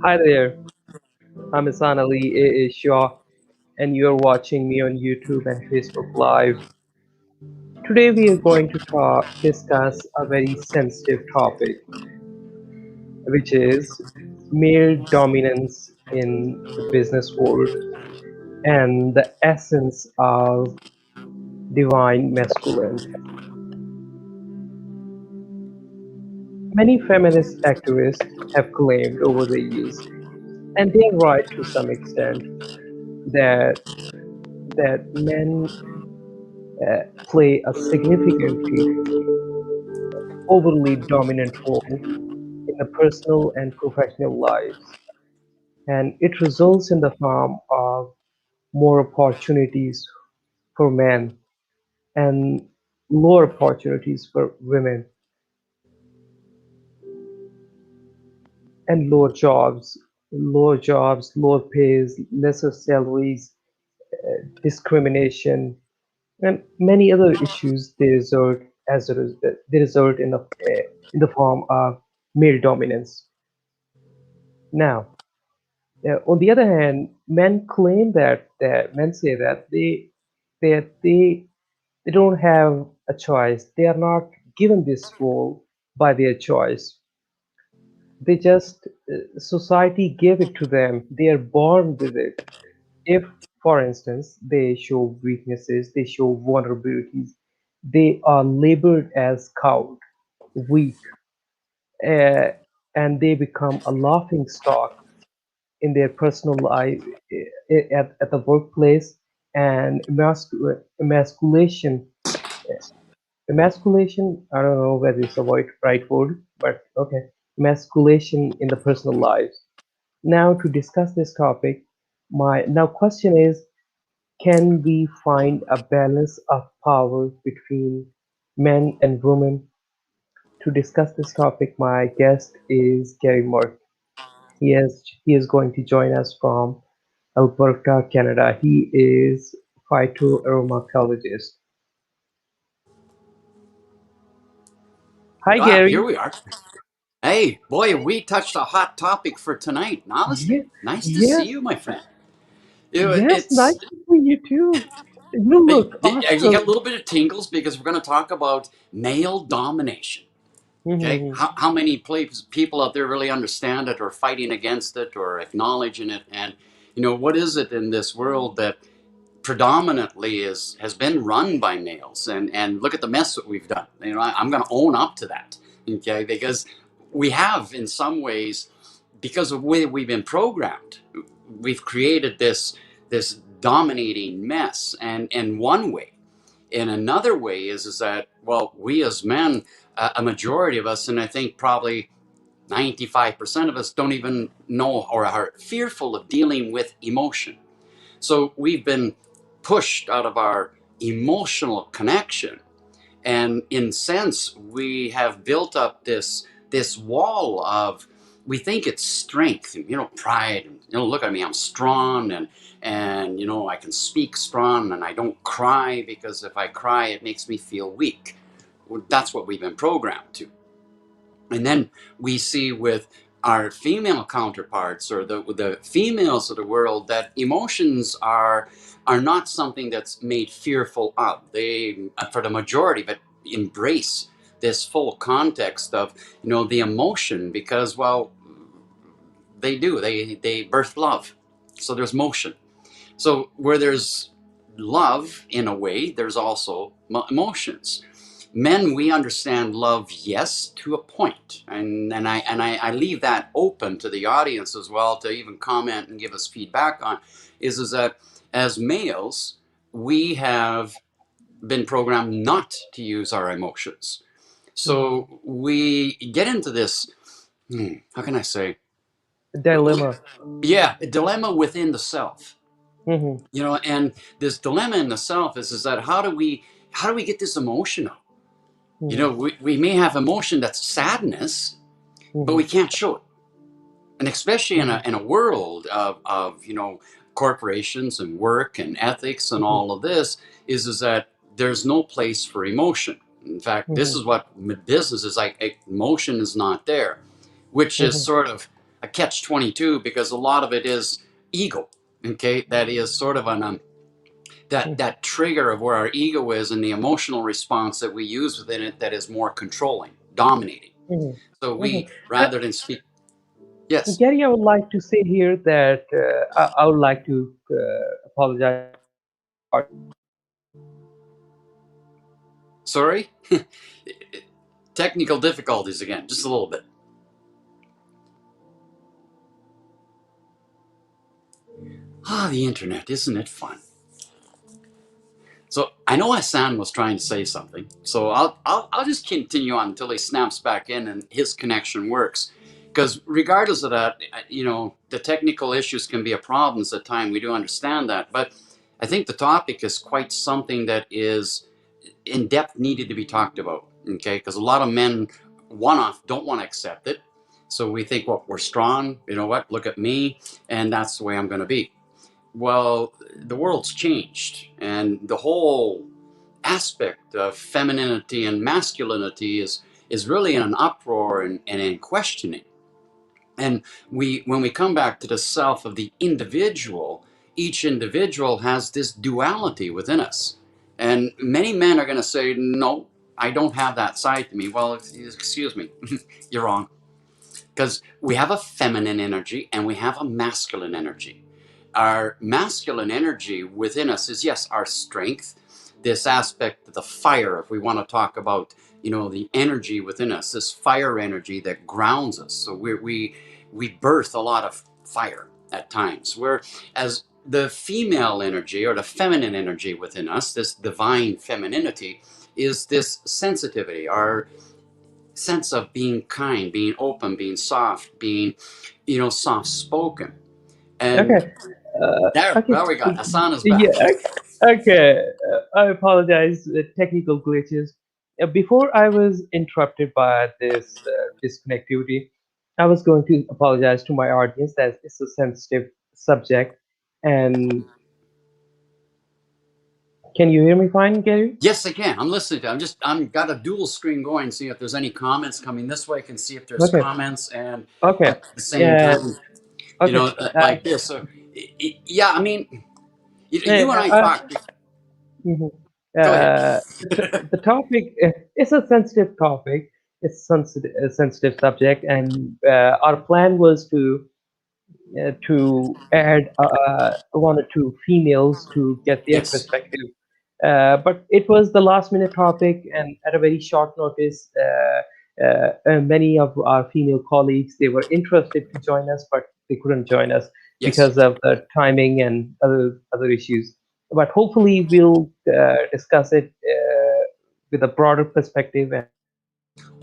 Hi there, I'm Isan Ali A. Shah, and you're watching me on YouTube and Facebook Live. Today, we are going to discuss a very sensitive topic, which is male dominance in the business world and the essence of divine masculine. Many feminist activists have claimed over the years, and they're right to some extent, that men play a significantly overly dominant role in the personal and professional lives, and it results in the form of more opportunities for men and lower opportunities for women, and lower jobs, lower pays, lesser salaries, discrimination, and many other issues. They result in the form of male dominance. Now, on the other hand, men claim that men say that they don't have a choice. They are not given this role by their choice. They just society gave it to them. They are born with it. If, for instance, they show weaknesses, they show vulnerabilities, they are labeled as coward, weak, uh, and they become a laughing stock in their personal life, at the workplace, and emasculation, I don't know whether it's the right word, but okay, emasculation in the personal lives. Now, to discuss this topic, my now question is, can we find a balance of power between men and women? To discuss this topic, my guest is Gary Murk. He is going to join us from Alberta, Canada. He is phytoaromacologist. Hi, Ah, here Gary. we are. Hey, boy, we touched a hot topic for tonight. Yes, Namaste. Nice to see yes, you, my friend. yes. Nice It's to see you too. You hey, look you got a awesome. little bit of tingles because we're going to talk about male domination. Okay, Mhm. how many people out there really understand it, or fighting against it, or acknowledging it? And what is it in this world that predominantly has been run by males, and look at the mess that we've done. I'm going to own up to that, okay, because we have, in some ways, because of the way we've been programmed, we've created this dominating mess. And in one way, in another way is that, well, we as men, a majority of us, and I think probably 95% of us, don't even know or are fearful of dealing with emotion. So we've been pushed out of our emotional connection, and in sense, we have built up this wall of, we think it's strength, pride. Look at me, I'm strong, and I can speak strong, and I don't cry because if I cry, it makes me feel weak. Well, that's what we've been programmed to. And then we see with our female counterparts, or the females of the world, that emotions are not something that's made fearful of. They, for the majority of it, embrace this full context of the emotion, because, well, they birth love. So there's motion. So where there's love, in a way, there's also emotions. Men, we understand love, yes, to a point, and I leave that open to the audience as well to even comment and give us feedback on. Is that as males, we have been programmed not to use our emotions, Mhm. so we get into this. How can I say? Dilemma. Yeah, a dilemma within the self. Mhm. And this dilemma in the self is that how do we get this emotion out? Mhm. We may have emotion that's sadness, but we Mhm. can't show it. And especially in a, Mhm. in a world of corporations and work and ethics and Mhm. all of this, is that there's no place for emotion. In fact, this Mhm. is what business is like. Emotion is not there, which is Mhm. sort of a catch-22 because a lot of it is ego. Okay, that is sort of an that trigger of where our ego is and the emotional response that we use within it that is more controlling, dominating. mhm, So mhm. we, rather than speak, yes, Gary, I would like to say here that I would like to apologize to my audience that sorry, technical difficulties again, just a little bit. Ah, the internet, isn't it fun? So I know Hassan was trying to say something, so I'll just continue on until he snaps back in and his connection works. Because regardless of that, the technical issues can be a problem at times. We do understand that, but I think the topic is quite something that is in depth needed to be talked about. Okay, because a lot of men one-off don't want to accept it, so we think, well, we're strong. You know what? Look at me, and that's the way I'm going to be. Well, the world's changed, and the whole aspect of femininity and masculinity is really in an uproar and in questioning. And when we come back to the self of the individual, each individual has this duality within us. And many men are going to say, no, I don't have that side to me. Well, excuse me, you're wrong. Because we have a feminine energy and we have a masculine energy. Our masculine energy within us is, yes, our strength, this aspect of the fire, if we want to talk about, the energy within us, this fire energy that grounds us. So we birth a lot of fire at times. Whereas the female energy or the feminine energy within us, this divine femininity, is this sensitivity, our sense of being kind, being open, being soft, being, soft spoken. And okay, uh, okay, there we go. Asana's yeah, back. okay. I apologize. Technical glitches. Before I was interrupted by this disconnectivity, I was going to apologize to my audience that it's a sensitive subject. And can you hear me fine, Gary? Yes, I can. I'm listening to. I'm got a dual screen going, see if there's any comments coming this way. I can see if there's Okay, comments, and okay, at the same yeah, time, okay. like this. So, yeah, I mean, you and I Uh, talked. mhm. Go ahead. The topic is a sensitive topic. It's a sensitive subject, and our plan was to add one or two females to get their Yes, perspective. But it was the last minute topic, and at a very short notice, many of our female colleagues they were interested to join us, but they couldn't join us yes. because of the timing and other issues. But hopefully, we'll discuss it with a broader perspective. And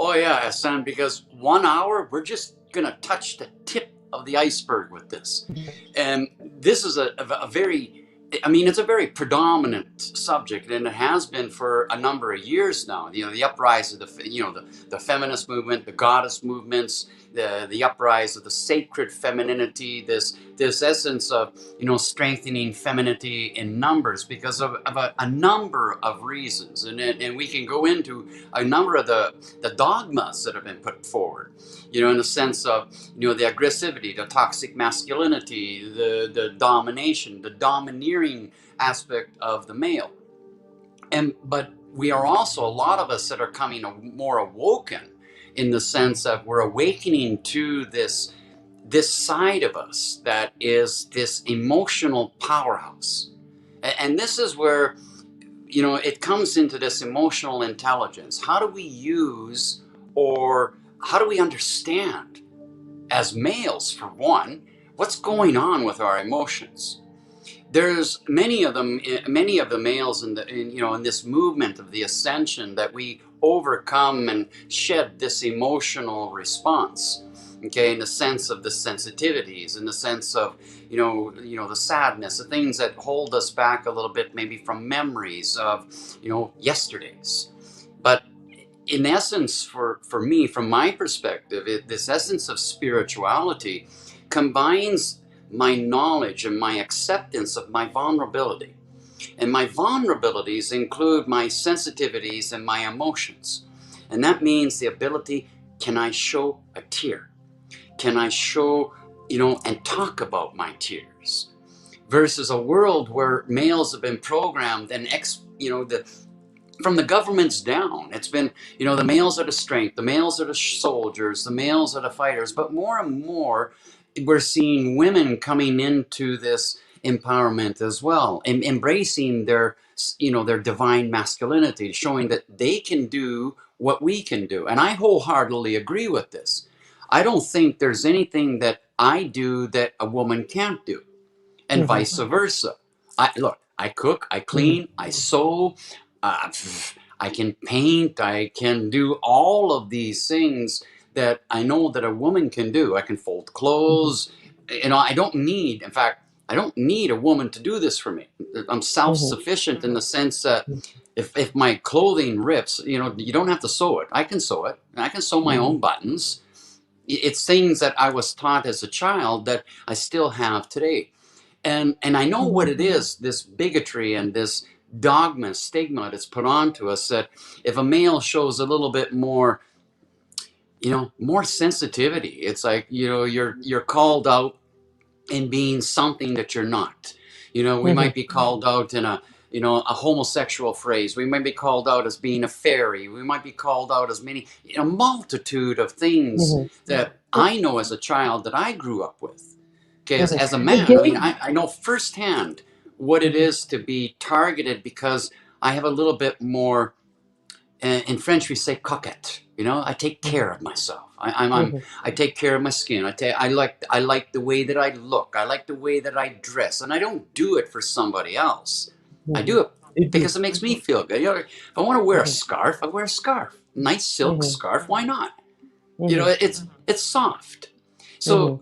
Oh yeah, Hassan, because 1 hour, we're just gonna touch the tip of the iceberg with this. And this is a very, I mean, it's a very predominant subject, and it has been for a number of years now. The uprise of the feminist movement, the goddess movements, the uprise of the sacred femininity, this essence of strengthening femininity in numbers because of a number of reasons, and we can go into a number of the dogmas that have been put forward, in the sense of the aggressivity, the toxic masculinity, the domination, the domineering aspect of the male. But we are also, a lot of us that are coming more awoken, in the sense of we're awakening to this side of us that is this emotional powerhouse. And this is where it comes into this emotional intelligence. How do we use, or how do we understand, as males, for one, what's going on with our emotions? There's many of the males in this movement of the ascension, that we overcome and shed this emotional response. Okay, in the sense of the sensitivities, in the sense of the sadness, the things that hold us back a little bit, maybe from memories of yesterdays. But in essence, for me, from my perspective, this essence of spirituality combines my knowledge and my acceptance of my vulnerability. And my vulnerabilities include my sensitivities and my emotions. And that means the ability, can I show a tear? Can I show and talk about my tears, versus a world where males have been programmed and from the governments down. It's been, the males are the strength, the males are the soldiers, the males are the fighters. But more and more, we're seeing women coming into this empowerment as well, and embracing their divine masculinity, showing that they can do what we can do. And I wholeheartedly agree with this. I don't think there's anything that I do that a woman can't do, and Mhm, vice versa. I cook, I mhm, clean, I sew, uh, I can paint, I can do all of these things that I know that a woman can do. I can fold mhm, clothes. I don't need, in fact, I don't need a woman to do this for me. I'm self mhm, sufficient in the sense that if my clothing rips, you don't have to sew it. I can sew it. I can sew my mhm, own buttons. It's things that I was taught as a child that I still have today. And I know what mhm, it is, this bigotry and this dogma, stigma that's put onto us, that if a male shows a little bit more, more sensitivity, it's like, you're called out in being something that you're not. We mhm, might be called out in a homosexual phrase. We might be called out as being a fairy. We might be called out as many, a multitude of things mhm, that I know as a child that I grew up with. Okay, mhm. as a Yeah, man, I mean, Gary. I know firsthand what it Mhm, is to be targeted, because I have a little bit more. In French, we say coquette. I take mhm, care of myself. I'm mhm, I take care of my skin. I like the way that I look. I like the way that I dress, and I don't do it for somebody else. I mhm. do it It because do. it makes me feel good. If I want to wear a Mhm, scarf, I wear a scarf. Nice silk mhm, scarf. Why not? mhm, It's soft. So, mhm,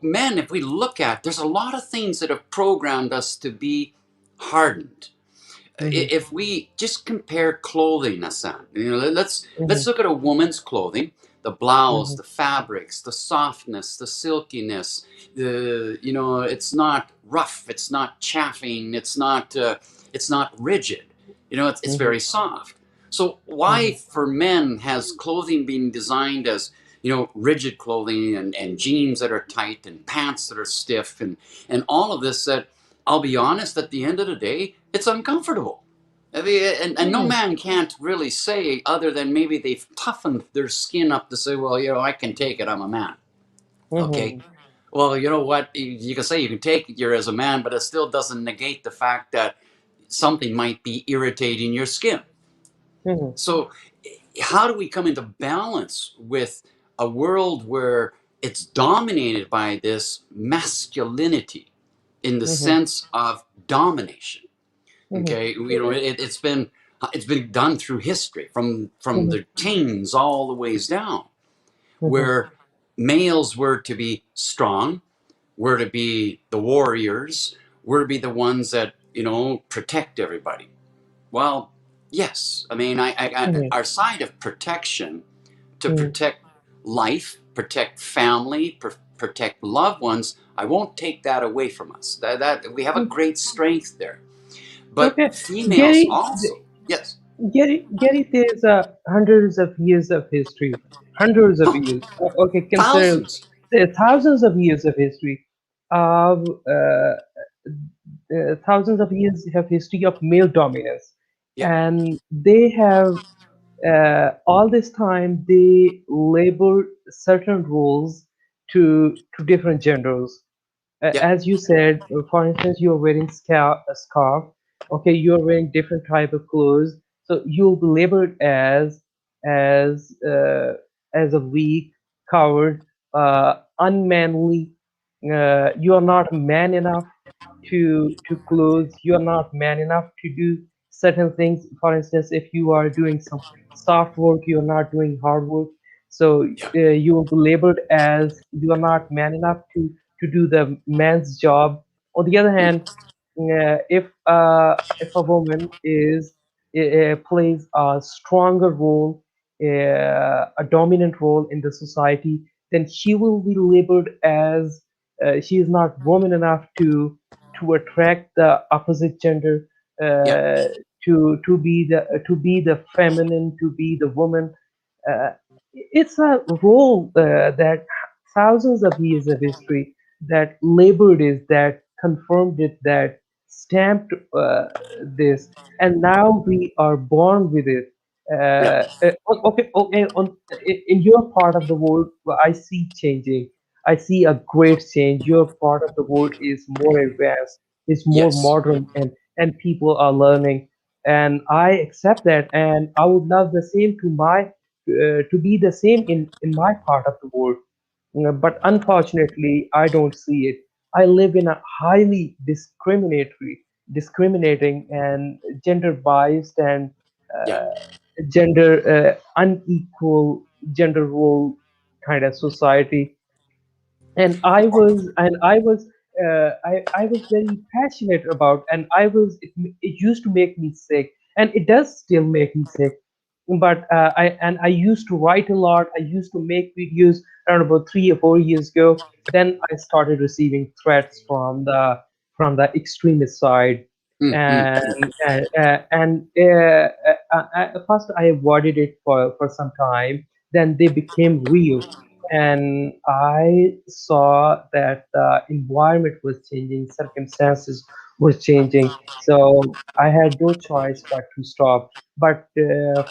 men, if we look at, there's a lot of things that have programmed us to be hardened. mhm, If we just compare clothing, Hassan, let's mhm, look at a woman's clothing, the blouse, mhm, the fabrics, the softness, the silkiness, it's not rough, it's not chaffing, it's not rigid, it's mhm, very soft. So why mhm, for men has clothing been designed as, rigid clothing, and jeans that are tight and pants that are stiff, and all of this, that I'll be honest, at the end of the day, it's uncomfortable. I mean, and no mhm, man can't really say, other than maybe they've toughened their skin up to say, well, I can take it, I'm a man. Okay. mhm, Well, you know what? You can say you can take it, you're as a man, but it still doesn't negate the fact that something might be irritating your skin. mhm, So, how do we come into balance with a world where it's dominated by this masculinity in the mhm, sense of domination? mhm, Okay, it's been done through history, from mhm, the kings all the ways down, mhm, where males were to be strong, were to be the warriors, were to be the ones that protect everybody. Well, yes, I mean, mhm, our side of protection, to mhm. protect life, protect family, protect loved ones, I won't take that away from us. That we have a great strength there. But Okay, females Gary, also, yes, Gary, there's hundreds of years of history, hundreds of years. Okay, consider thousands. there are thousands of years of history. Of thousands of years have history of male dominance, Yeah, and they have all this time they labeled certain roles to different genders. yeah, As you said, for instance, you're wearing a scarf. Okay, you're wearing different type of clothes, so you'll be labeled as uh, as a weak, coward, unmanly. You are not man enough to clothes. You are not man enough to do certain things. For instance, if you are doing some soft work, you are not doing hard work. So yeah, you will be labeled as you are not man enough to do the man's job. On the other mm, hand, if a woman plays a stronger role, a dominant role in the society, then she will be labeled as she is not woman enough to attract the opposite gender, yeah, uh, to be the feminine, to be the woman. Uh, it's a role that thousands of years of history that labored it, that confirmed it, that stamped this, and now we are born with it. Yeah. Okay, in your part of the world, I see changing. I see a great change. Your part of the world is more advanced, is more Yes. modern, and people are learning. And I accept that, and I would love the same to be the same in my part of the world. But unfortunately, I don't see it. I live in a highly discriminating and gender biased and Yeah. gender unequal gender role kind of society. And I was very passionate about, and it used to make me sick, and it does still make me sick. But I used to write a lot. I used to make videos around about 3 or 4 years ago. Then I started receiving threats from the extremist side, Mm, mm, and first I avoided it for some time. Then they became real, and I saw that the environment was changing, circumstances were changing. So I had no choice but to stop. But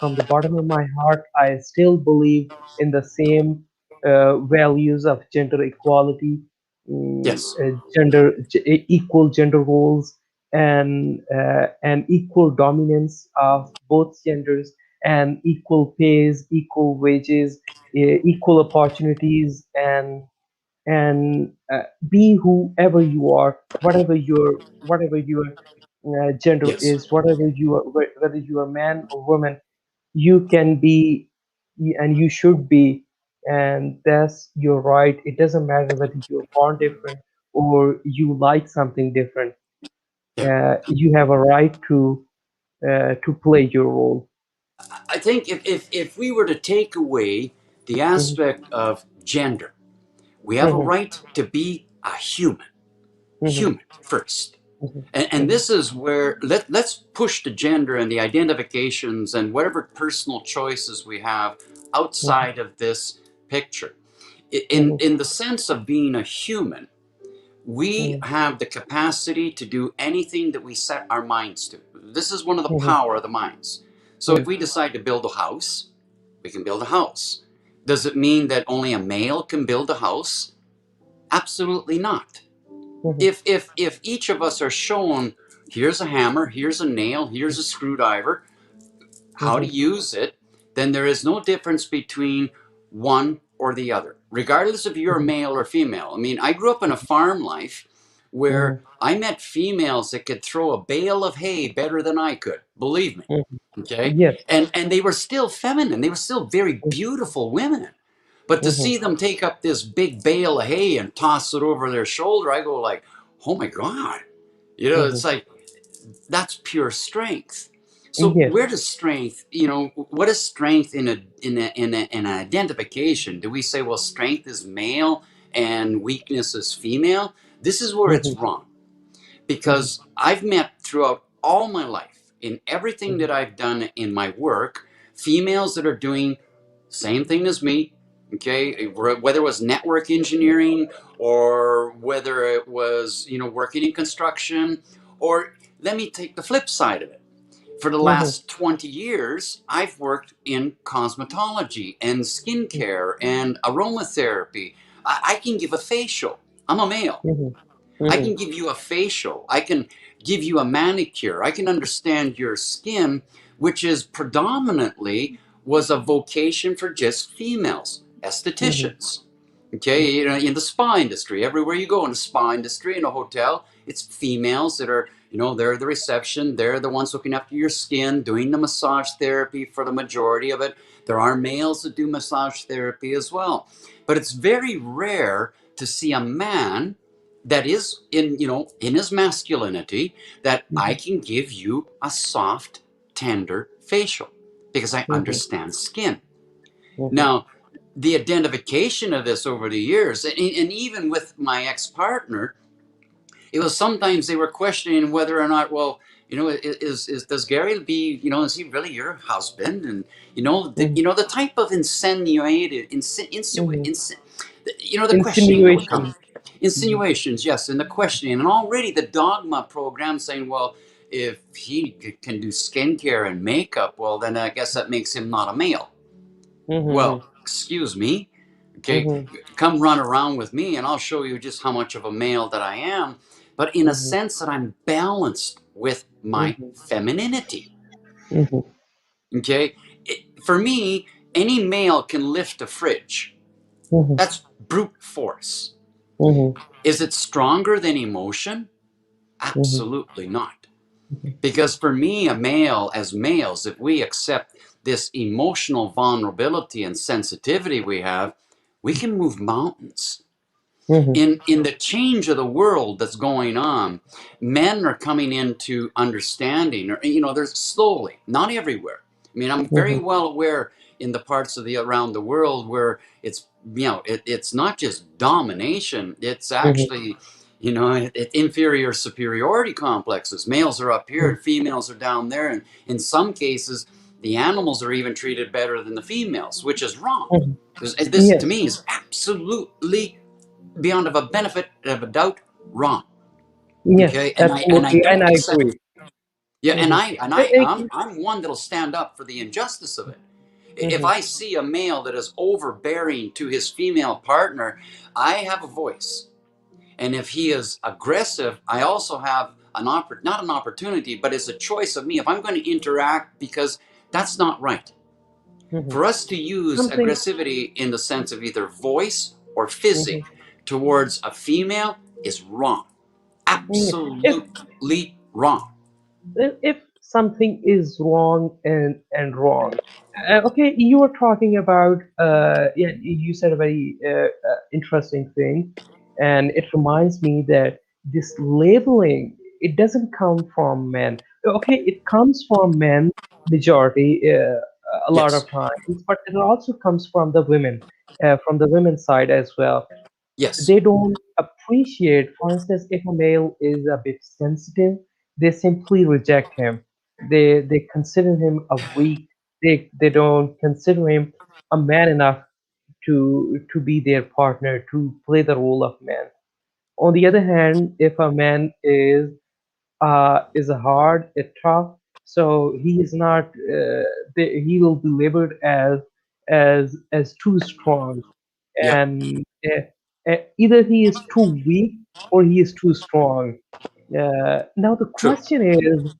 from the bottom of my heart, I still believe in the same values of gender equality, yes. equal gender roles, and equal dominance of both genders, and equal pays, equal wages, equal opportunities, and be whoever you are, whatever your gender Yes. is, whether you are man or woman, you can be and you should be, and that's your right. It doesn't matter whether you're born different or you like something different. Yeah. You have a right to play your role. I think if we were to take away the Mhm, aspect of gender, we have a mhm, right to be a human, mhm, human first. mhm, And mhm, this is where let's push the gender and the identifications and whatever personal choices we have mhm, outside of this picture. In, mhm, in the sense of being a human, we mhm, have the capacity to do anything that we set our minds to. This is one of the mhm, power of the minds. So if mhm, we decide to build a house, we can build a house. Does it mean that only a male can build a house? Absolutely not. mhm, If each of us are shown, here's a hammer, here's a nail, here's a screwdriver, how to mhm, use it, then there is no difference between one or the other, regardless if you're mhm, male or female. I mean, I grew up in a farm life where mhm, I met females that could throw a bale of hay better than I could, believe me. mhm. Okay? Yes. And they were still feminine, they were still very beautiful women. But to Mhm, see them take up this big bale of hay and toss it over their shoulder, I go like, oh my God. You know, it's mhm. like that's pure strength. So Yes. where does strength, what is strength in an identification? Do we say, well, strength is male and weakness is female? This is where it's Mhm, wrong, mhm, because I've met throughout all my life, in everything mhm, that I've done in my work, females that are doing same thing as me. Okay, whether it was network engineering or whether it was working in construction, or let me take the flip side of it. For the mhm, last 20 years, I've worked in cosmetology and skincare and aromatherapy. I can give a facial. I'm a male. mhm, I mhm, can give you a facial. I can give you a manicure. I can understand your skin, which is predominantly was a vocation for just females, mhm, estheticians. Okay, in the spa industry, everywhere you go in the spa industry, in a hotel, it's females that are, they're the reception, they're the ones looking after your skin, doing the massage therapy for the majority of it. There are males that do massage therapy as well. But it's very rare to see a man that is in his masculinity, that I mhm, can give you a soft, tender facial because I mhm, understand skin. mhm, Now, the identification of this over the years, and even with my ex partner, it was sometimes they were questioning whether or not, well, Is does Gary be, is he really your husband? And mhm, the type of mhm. the questioning that would come, Insinuation. Mhm, insinuations, yes, and the questioning, and already the dogma program saying, well, if he can do skincare and makeup, well, then I guess that makes him not a male. mhm, Well, excuse me. Okay, mhm, come run around with me and I'll show you just how much of a male that I am, but in a mhm, sense that I'm balanced with my mhm, femininity. mhm, Okay, for me, any male can lift a fridge. mhm, That's brute force. mhm, Is it stronger than emotion? mhm, Absolutely not. Because for me, a male, as males, if we accept this emotional vulnerability and sensitivity we have, we can move mountains. mhm, In the change of the world that's going on, men are coming into understanding, or there's slowly, not everywhere. I mean, I'm very mhm, well aware in the parts of the around the world where it's it's not just domination, it's mhm, actually inferior superiority complexes. Males are up here mhm, and females are down there, and in some cases the animals are even treated better than the females, which is wrong. mhm. This to Yes, me is absolutely beyond of a benefit of a doubt wrong. yes, Okay, and I absolutely, and don't I accept. agree. Yeah, and Mhm. I and And- I I'm, and- I'm one that'll stand up for the injustice of it. If mhm, I see a male that is overbearing to his female partner, I have a voice. And if he is aggressive, I also have not an opportunity, but it's a choice of me if I'm going to interact, because that's not right. mhm. For us to use Something. aggressivity in the sense of either voice or Mhm. physic towards a female is wrong. Yeah. If Absolutely wrong. if something is wrong and wrong, okay, you were talking about yeah, you said a very interesting thing, and it reminds me that this labeling, it doesn't come from men. Okay, it comes from men majority, a lot Yes. of times, but it also comes from the women's side as well. Yes. They don't appreciate, for instance, if a male is a bit sensitive, they simply reject him. They consider him a weak. They don't consider him a man enough to be their partner, to play the role of man. On the other hand, if a man is hard, it's tough. So he is not. He will be labeled as too strong, Yeah. and either he is too weak or he is too strong. Now the True. question is,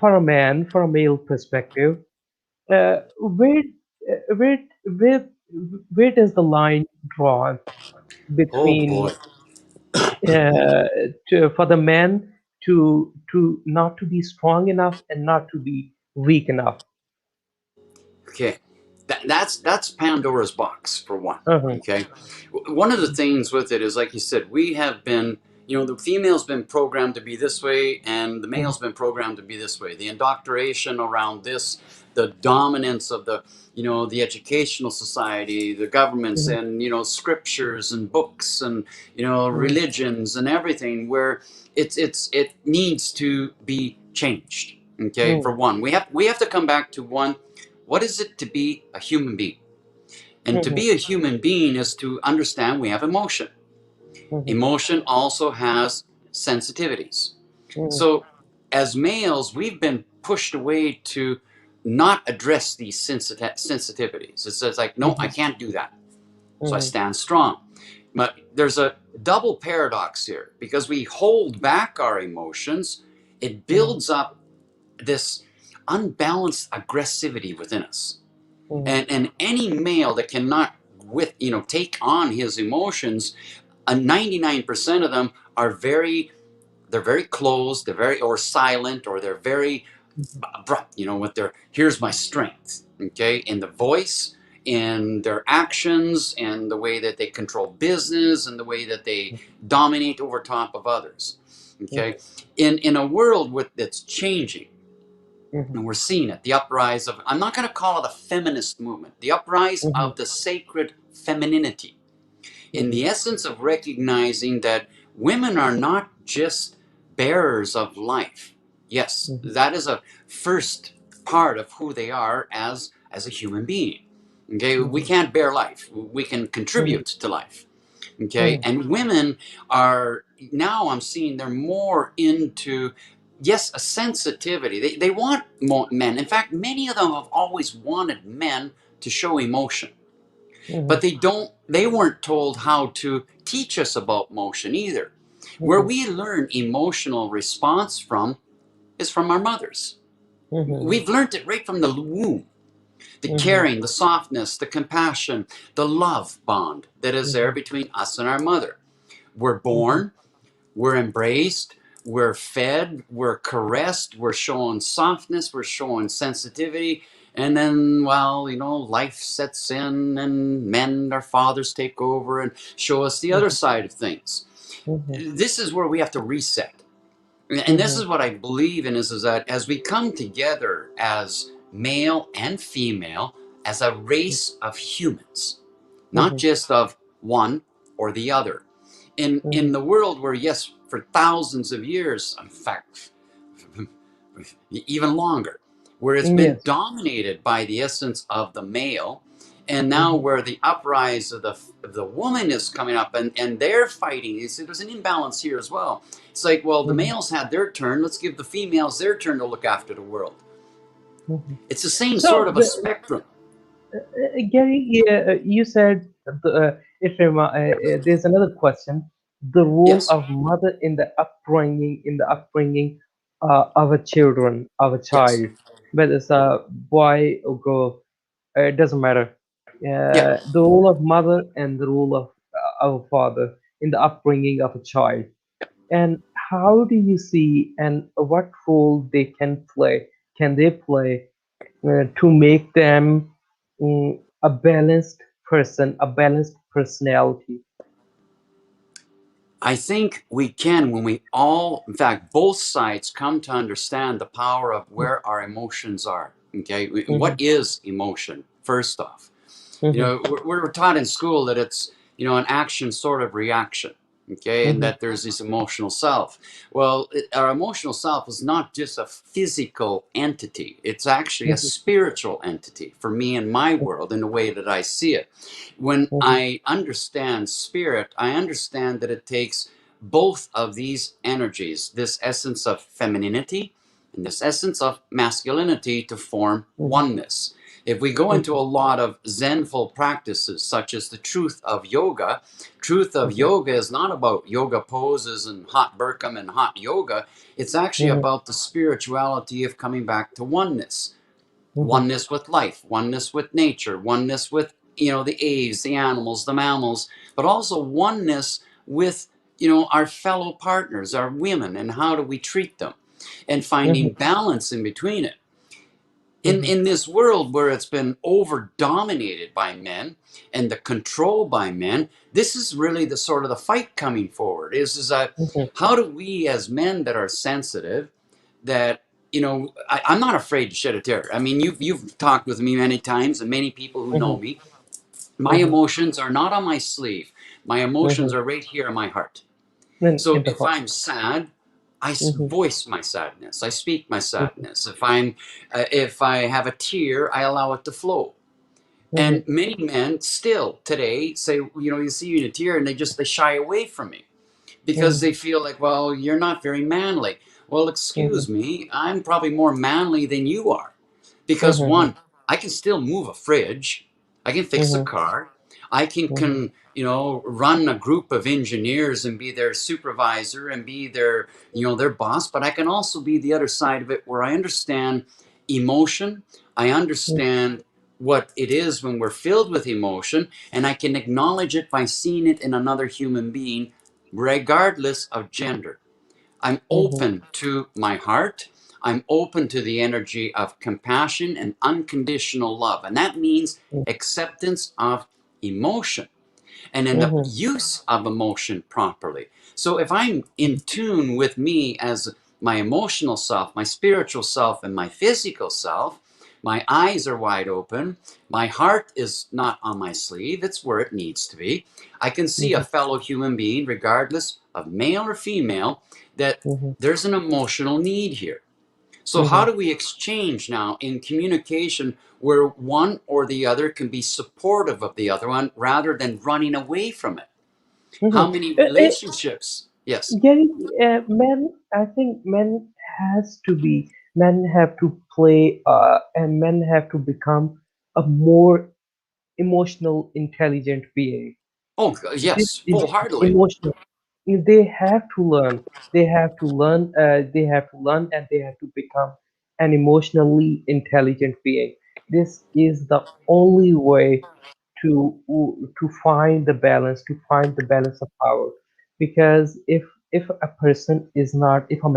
for a man, for a male perspective, uh, where where where does the line draw Oh between boy. for the man to not to be strong enough and not to be weak enough? Okay. That's Pandora's box for one. Uh-huh. Okay. One of the things with it is, like you said, we have been, the female's been programmed to be this way, and the Mhm, male's been programmed to be this way. The indoctrination around this, the dominance of the educational society, the governments, mhm, and scriptures and books, and mhm, religions and everything, where it needs to be changed. Okay, for mhm, one, we have to come back to one. What is it to be a human being? And to mhm, be a human being is to understand we have emotion. mhm, Emotion also has sensitivities. mhm, So, as males, we've been pushed away to not address these sensitivities. It's like, no, I mhm, can't do that. So I mhm, stand strong. But there's a double paradox here, because we hold back our emotions, it mhm, builds up this unbalanced aggressivity within us. mhm, And any male that cannot take on his emotions, 99% of them are very closed, they're very or silent, or they're very mhm, abrupt, with their here's my strength, okay, in the voice, in their actions, and the way that they control business, and the way that they dominate over top of others. Okay, mhm, in a world that's changing, mhm, and we're seeing it, the uprise of, I'm not going to call it a feminist movement, the uprise mhm, of the sacred femininity, in mhm, the essence of recognizing that women are not just bearers of life. Yes, Mhm. that is a first part of who they are as a human being. Okay, we Mhm. can't bear life. We can Mhm. contribute to life. Okay, Mhm. and women are now, I'm seeing they're more into, yes, a sensitivity. They want more men. In fact, many of them have always wanted men to show emotion, but Mhm. they weren't told how to teach us about motion either. Where Mhm. we learn emotional response from is from our mothers. Mhm. We've learned it right from the womb. The Mhm. caring, the softness, the compassion, the love bond that is there Mhm. between us and our mother. We're Mhm. born, we're embraced, we're fed, we're caressed, we're shown softness, we're shown sensitivity, and then, well, life sets in and men, our fathers, take over and show us the other Mhm. side of things. Mhm. This is where we have to reset. And this Mhm. is what I believe in is that as we come together as male and female, as a race of humans, not Mhm. just of one or the other. In Mhm. the world where, yes, for thousands of years, in fact, even longer, where it's been Yes. dominated by the essence of the male, and now Mhm. where the uprise of the woman is coming up, and they're fighting. You see, there's an imbalance here as well. It's like, well, the Mhm. males had their turn. Let's give the females their turn to look after the world. Mhm. It's the same sort So, of a spectrum. Gary, you said there's another question. The role Yes, of mother in the upbringing of a children, of a yes, child, whether it's a boy or girl, it doesn't matter. yeah. The role of mother and the role of a father in the upbringing of a child. And how do you see and what role they can play? Can they play to make them a balanced person, a balanced personality? I think we can when we all, in fact, both sides come to understand the power of where our emotions are. Okay, what Mhm. is emotion? First off, Mhm. we're taught in school that it's an action sort of reaction. Okay, and Mhm. that there's this emotional self. Well, our emotional self is not just a physical entity, it's actually a Mhm. spiritual entity for me in my world, in the way that I see it. When Mhm. I understand spirit, I understand that it takes both of these energies, this essence of femininity and this essence of masculinity, to form Mhm. oneness. If we go into Mhm. a lot of Zenful practices, such as the truth of Mhm. yoga is not about yoga poses and hot Burkham and hot yoga. It's actually Mhm. about the spirituality of coming back to oneness. Mhm. Oneness with life, oneness with nature, oneness with, the aves, the animals, the mammals, but also oneness with, our fellow partners, our women, and how do we treat them, and finding Mhm. balance in between it. in Mhm. in this world where it's been over dominated by men and the control by men, this is really the sort of the fight coming forward is that Mhm. how do we as men that are sensitive, that I'm not afraid to shed a tear. I mean, you've talked with me many times, and many people who know Mhm. me, my Mhm. emotions are not on my sleeve. My emotions Mhm. are right here in my heart. In So the if heart. I'm sad, I Mhm. voice my sadness. I speak my Mhm. sadness. If I have a tear, I allow it to flow. And Mhm. many men still today say, you see you in a tear, and they shy away from me because Mhm. they feel like, well, you're not very manly. Well, excuse Mhm. me, I'm probably more manly than you are. Because Mhm. one, I can still move a fridge, I can fix a Mhm. car, I can, Mhm. run a group of engineers and be their supervisor and be their boss, but I can also be the other side of it where I understand emotion, I Mhm. understand what it is when we're filled with emotion, and I can acknowledge it by seeing it in another human being regardless of gender. I'm Mhm. open to my heart. I'm open to the energy of compassion and unconditional love. And that means acceptance of emotion and in the Mhm. use of emotion properly. So if I'm in tune with me as my emotional self, my spiritual self, and my physical self, My eyes are wide open. My heart is not on my sleeve. It's where it needs to be. I can see a mhm, fellow human being, regardless of male or female, that mhm, there's an emotional need here. So, how mhm, do we exchange now in communication where one or the other can be supportive of the other one rather than running away from it? mhm. How many Uh, uh, relationships? Yes. Gary, I think men have to play, and men have to become a more emotional, intelligent being. Oh, This yes, is full heartedly. emotional. They have to learn. They have to learn. They have to learn, and they have to become an emotionally intelligent being. This is the only way to find the balance, to find the balance of power. Because if a person is not, if a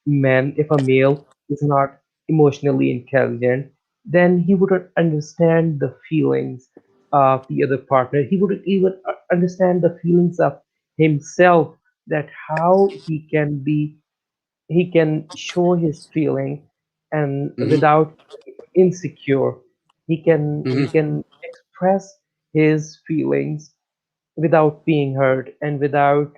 male is not emotionally intelligent, then he wouldn't understand the feelings of the other partner. He wouldn't even understand the feelings of himself, that how he can show his feeling and Hmm. without insecure. He Hmm. can express his feelings without being hurt and without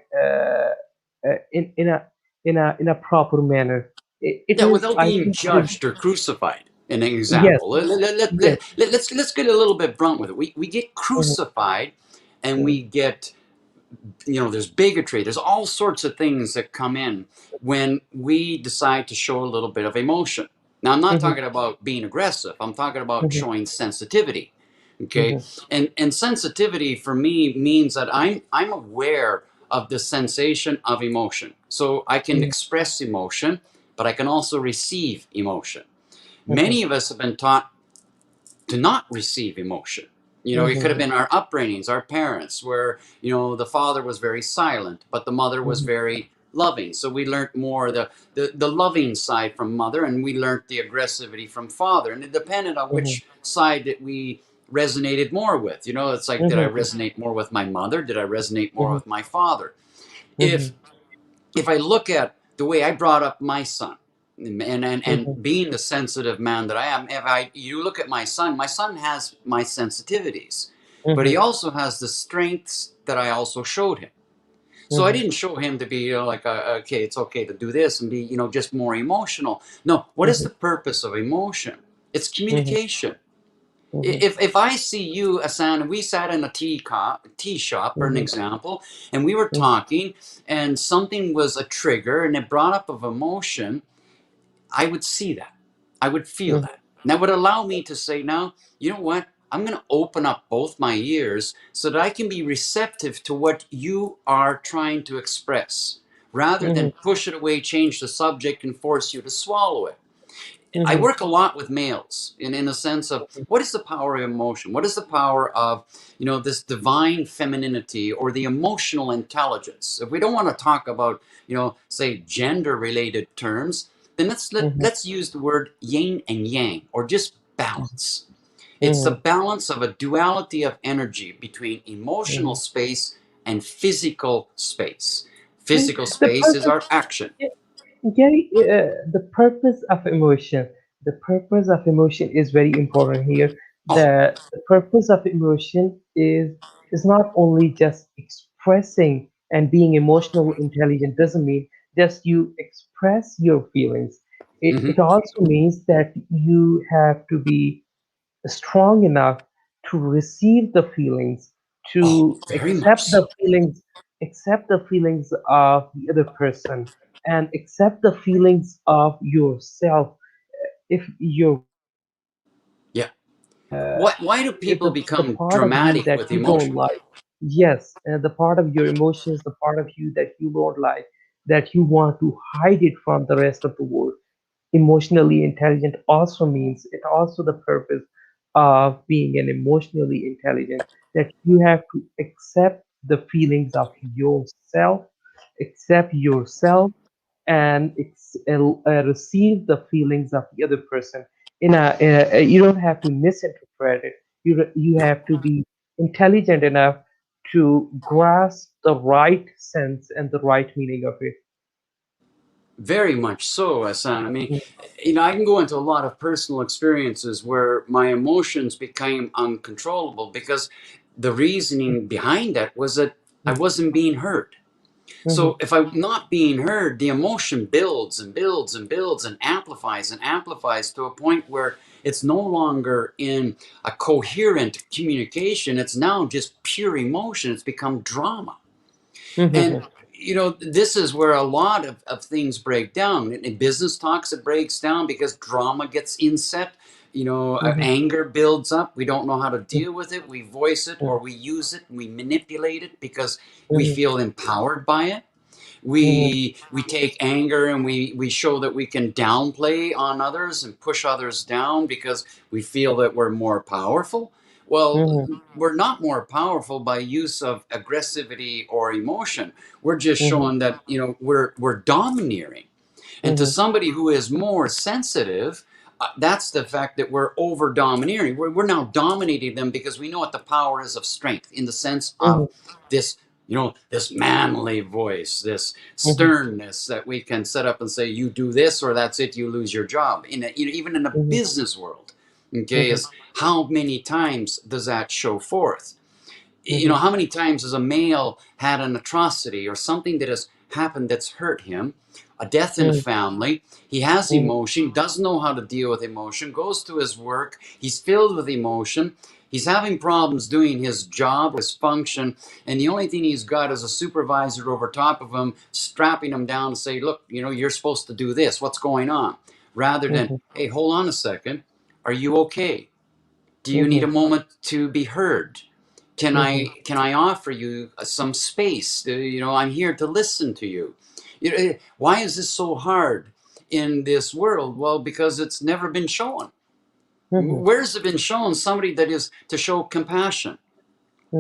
in a proper manner. It Yeah, is, without I being think it is. judged or crucified. An Yes, example. yes. Let's get a little bit blunt with it. We get Mhm, crucified, and mhm, we get, there's bigotry, there's all sorts of things that come in when we decide to show a little bit of emotion. Now, I'm not mhm, talking about being aggressive, I'm talking about mhm, showing sensitivity. Okay. mhm, And sensitivity for me means that I'm aware of the sensation of emotion, so I can mhm, express emotion, but I can also receive emotion. mhm, Many of us have been taught to not receive emotion. It could have mhm, been our upbringings, our parents, where, the father was very silent, but the mother was mhm, very loving. So we learned more the loving side from mother, and we learned the aggressivity from father. And it depended on mhm, which side that we resonated more with. It's like, did I mhm, resonate more with my mother? Did I resonate more mhm, with my father? If mhm, if I look at the way I brought up my son, and mhm, being the sensitive man that I am, if I you look at my son has my sensitivities, but he mhm, also has the strengths that I also showed him. So I mhm, didn't show him to be, like, okay, it's okay to do this and be, just more emotional. No, what is mhm, the purpose of emotion? It's mhm, communication. mhm, If I see you, Asan, and we sat in a tea shop, for an mhm, example, and we were mhm, talking, and something was a trigger, and it brought up of emotion, I would see that, I would feel mhm, that, and that would allow me to say, now, you know what? I'm going to open up both my ears so that I can be receptive to what you are trying to express, rather than mhm, push it away, change the subject, and force you to swallow it. I mhm, work a lot with males in a sense of what is the power of emotion? What is the power of, this divine femininity or the emotional intelligence? If we don't want to talk about, say, gender related terms, then mhm, let's use the word yin and yang, or just balance. It's the mhm, balance of a duality of energy between emotional mhm. space and physical space. And Physical the space is purpose, our action. yeah, Gary, the purpose of emotion is very important here. Oh. The purpose of emotion is not only just expressing and being emotional intelligent doesn't mean just you express your feelings. It Hmm. also means that you have to be strong enough to receive the feelings, Oh, to very much so. accept the feelings of the other person, and accept the feelings of yourself. If your Yeah. Why do if people the become part of you dramatic that with you don't emotion? like, yes, the part of your emotions, the part of you that you don't like, that you want to hide it from the rest of the world. Emotionally intelligent also means, it also the purpose of being an emotionally intelligent, that you have to accept the feelings of yourself, accept yourself, and receive the feelings of the other person. You don't have to misinterpret it. You have to be intelligent enough to grasp the right sense and the right meaning of it. Very much so, Hassan. I mean, Mhm, I can go into a lot of personal experiences where my emotions became uncontrollable because the reasoning behind that was that I mhm, wasn't being heard. So mhm, if I'm not being heard, the emotion builds and builds and builds and amplifies to a point where it's no longer in a coherent communication. It's now just pure emotion. It's become drama. And mhm, this is where a lot of things break down. In business talks, it breaks down because drama gets inset. mhm, Anger builds up. We don't know how to mhm, deal with it. We voice it or mhm, we use it and we manipulate it because we mhm, feel empowered by it. mhm, We take anger and we show that we can downplay on others and push others down because we feel that we're more powerful. Well, mhm, we're not more powerful by use of aggressivity or emotion. We're just mhm, showing that we're domineering. And to mhm, somebody who is more sensitive, that's the fact that we're over domineering. We're now dominating them because we know what the power is of strength in the sense of mhm, this, this manly voice, this mhm, sternness that we can set up and say, you do this or that's it, you lose your job. Even in a mhm, business world, okay, mhm, is how many times does that show forth? mhm, How many times has a male had an atrocity or something that has happened that's hurt him, a death in the mhm, family? He has mhm, emotion, doesn't know how to deal with emotion, goes to his work, he's filled with emotion, he's having problems doing his job, his function, and the only thing he's got is a supervisor over top of him, strapping him down to say, look, you're supposed to do this, what's going on? Rather than, mhm, hey, hold on a second, are you okay? Do you need a mhm, moment to be heard? Can I mhm, can I offer you some space? I'm here to listen to you. Why is this so hard in this world? Well, because it's never been shown. mhm, Where's it been shown? Somebody that is to show compassion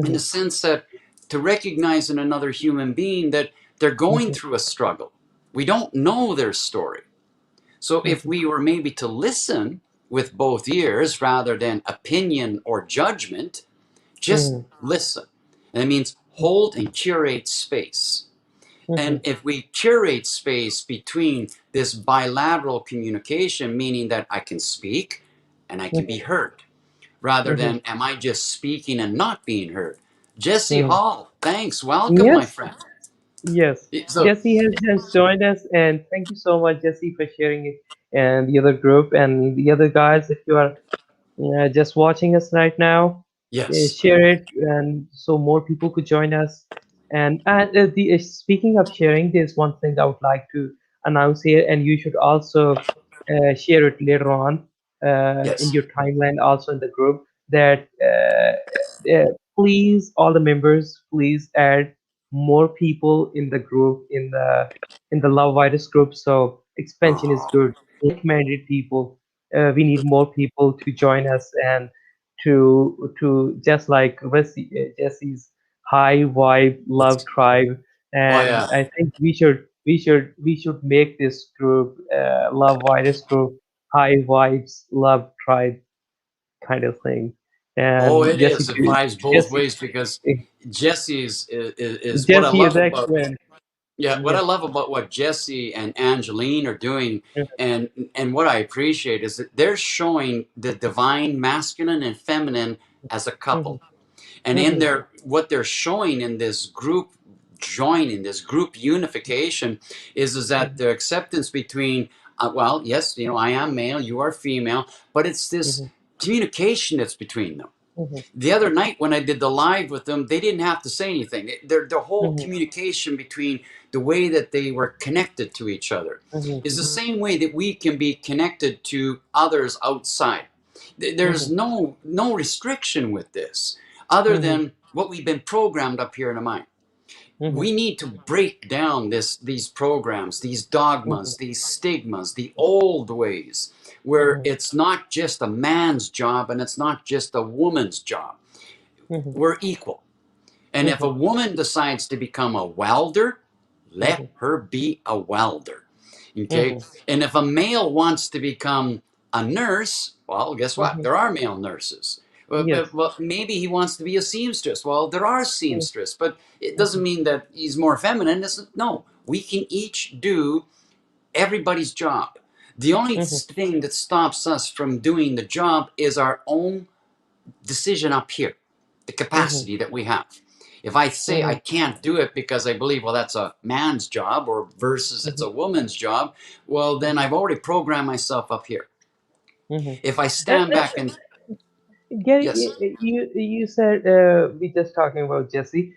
in the mhm, sense that to recognize in another human being that they're going mhm, through a struggle. We don't know their story. So if mhm, we were maybe to listen with both ears rather than opinion or judgment, just mhm, listen. And it means hold and curate space. And mhm, if we curate space between this bilateral communication, meaning that I can speak and I can be mhm, heard, rather mhm, than am I just speaking and not being heard? Jesse mhm. Hall, thanks. Welcome, my Yes, friend. yes. So, Jesse has joined us, and thank you so much, Jesse, for sharing it. And the other group and the other guys, if you are just watching us right now, yes. share it, and so more people could join us. And speaking of sharing, there's one thing I would like to announce here, and you should also share it later on in Yes. your timeline, also in the group. That please, all the members, please add more people in the group in the Love Virus group. So expansion is Oh, good. Like-minded people, we need more people to join us and to just like Jesse's high vibe love tribe. oh And yeah. I think we should make this group Love Virus group high vibes love tribe kind of thing. Oh, And it Jesse is. It too. flies both Jesse, ways because Jesse is what I Jesse love is about. excellent. Yeah, what I Yeah. love about what Jesse and Angeline are doing, Mhm, and what I appreciate is that they're showing the divine masculine and feminine as a couple. mhm, And in mhm, their what they're showing in this group joining, this group unification, is that mhm, the acceptance between well, yes, I am male, you are female, but it's this mhm, communication that's between them. mhm, The other night when I did the live with them, they didn't have to say anything. The whole mhm, communication between the way that they were connected to each other mhm, is the same way that we can be connected to others outside. There's mhm, no restriction with this other mhm, than what we've been programmed up here in the mind. mhm, We need to break down these programs, these mhm, dogmas, these stigmas, the old ways where mhm, it's not just a man's job and it's not just a woman's job. mhm, We're equal. And if a mhm, woman decides to become a welder, let mhm, her be a welder. Okay? mhm. And if a male wants to become a nurse, well, guess what? Mhm. There are male nurses. Yes. Well, maybe he wants to be a seamstress. Well, there are Mhm, seamstress, but it doesn't mhm, mean that he's more feminine. No, we can each do everybody's job. The only mhm, thing that stops us from doing the job is our own decision up here, the mhm, capacity that we have. If I say I mhm, can't do it because I believe, well, that's a man's job, or versus it's mhm, a woman's job, well, then I've already programmed myself up here. mhm. If I Uh, stand back and, Gary, yes, you said we just talking about Jesse.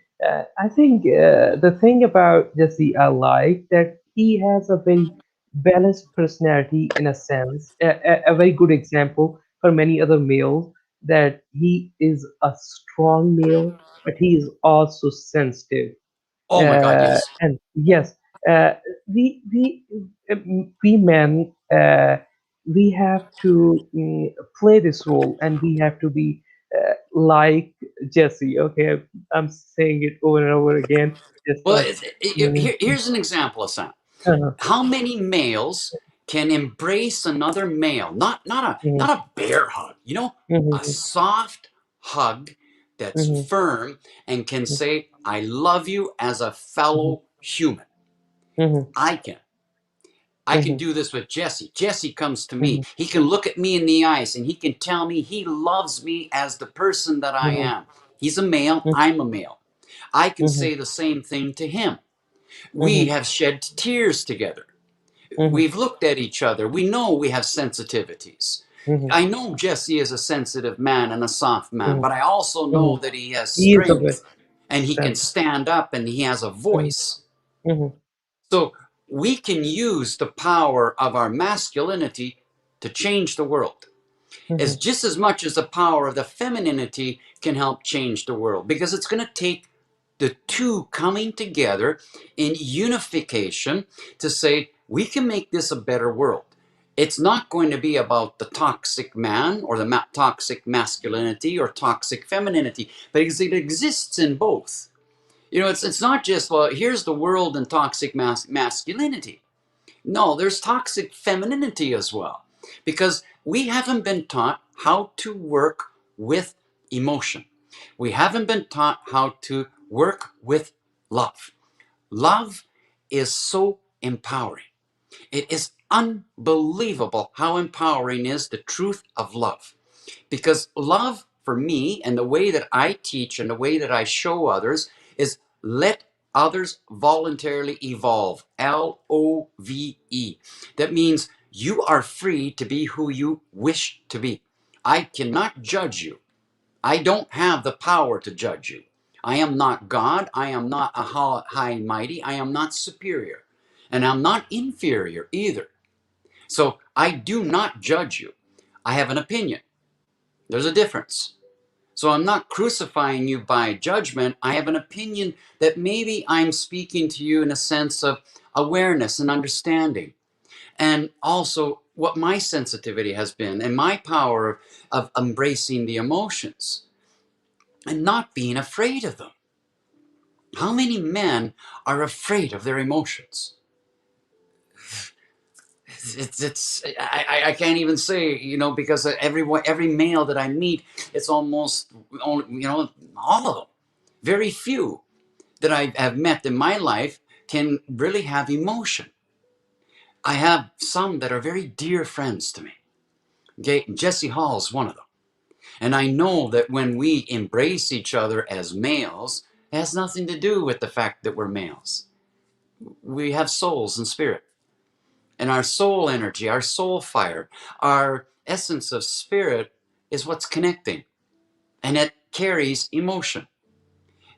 I think the thing about Jesse I like that he has a very balanced personality in a sense. A very good example for many other males that he is a strong male, but he is also sensitive. oh my God, yes. And yes, uh, we we men we have to play this role, and we have to be like Jesse. Okay, I'm saying it over and over again, just Well, like. Mm, here's an example of that. uh, How many males can embrace another male? Not mhm, a bear hug, a mhm, soft hug that's mhm, firm and can mhm, say, I love you as a mhm, fellow human. mhm, I can. I can mhm, do this with Jesse. Jesse comes to me. mhm, He can look at me in the eyes and he can tell me he loves me as the person that I mhm, am. He's a male. mhm, I'm a male. I can mhm, say the same thing to him. We mhm, have shed tears together. mhm, We've looked at each other. We know we have sensitivities. mhm, I know Jesse is a sensitive man and a soft man, mhm, but I also know mhm. that he has He is a bit strength and he can sensitive. stand up and he has a Mhm, voice. mhm, So we can use the power of our masculinity to change the world as mhm, just as much as the power of the femininity can help change the world, because it's going to take the two coming together in unification to say we can make this a better world. It's not going to be about the toxic man or the toxic masculinity or toxic femininity, because it exists in both. It's not just, well, here's the world and toxic masculinity. No, there's toxic femininity as well, because we haven't been taught how to work with emotion. We haven't been taught how to work with love. Love is so empowering. It is unbelievable how empowering is the truth of love. Because love for me, and the way that I teach and the way that I show others, is let others voluntarily evolve. LOVE. That means you are free to be who you wish to be. I cannot judge you. I don't have the power to judge you. I am not God. I am not a high and mighty. I am not superior. And I'm not inferior either. So I do not judge you. I have an opinion. There's a difference. So I'm not crucifying you by judgment. I have an opinion that maybe I'm speaking to you in a sense of awareness and understanding. And also what my sensitivity has been and my power of embracing the emotions and not being afraid of them. How many men are afraid of their emotions? I can't even say, because every male that I meet, it's almost only, all of them. Very few that I have met in my life can really have emotion. I have some that are very dear friends to me. Okay, Jesse Hall is one of them. And I know that when we embrace each other as males, it has nothing to do with the fact that we're males. We have souls and spirit. And our soul energy, our soul fire, our essence of spirit is what's connecting. And it carries emotion.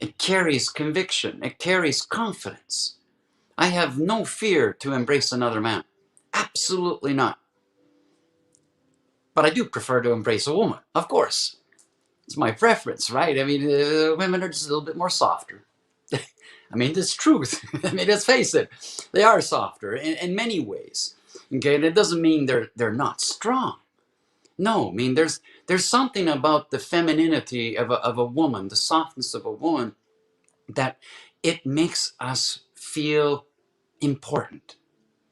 It carries conviction. It carries confidence. I have no fear to embrace another man. Absolutely not. But I do prefer to embrace a woman, of course. It's my preference, right? I mean, women are just a little bit more softer. I mean, it's truth. I mean, let's face it, they are softer in many ways. Okay, and it doesn't mean they're not strong. No, I mean, there's something about the femininity of a woman, the softness of a woman, that it makes us feel important,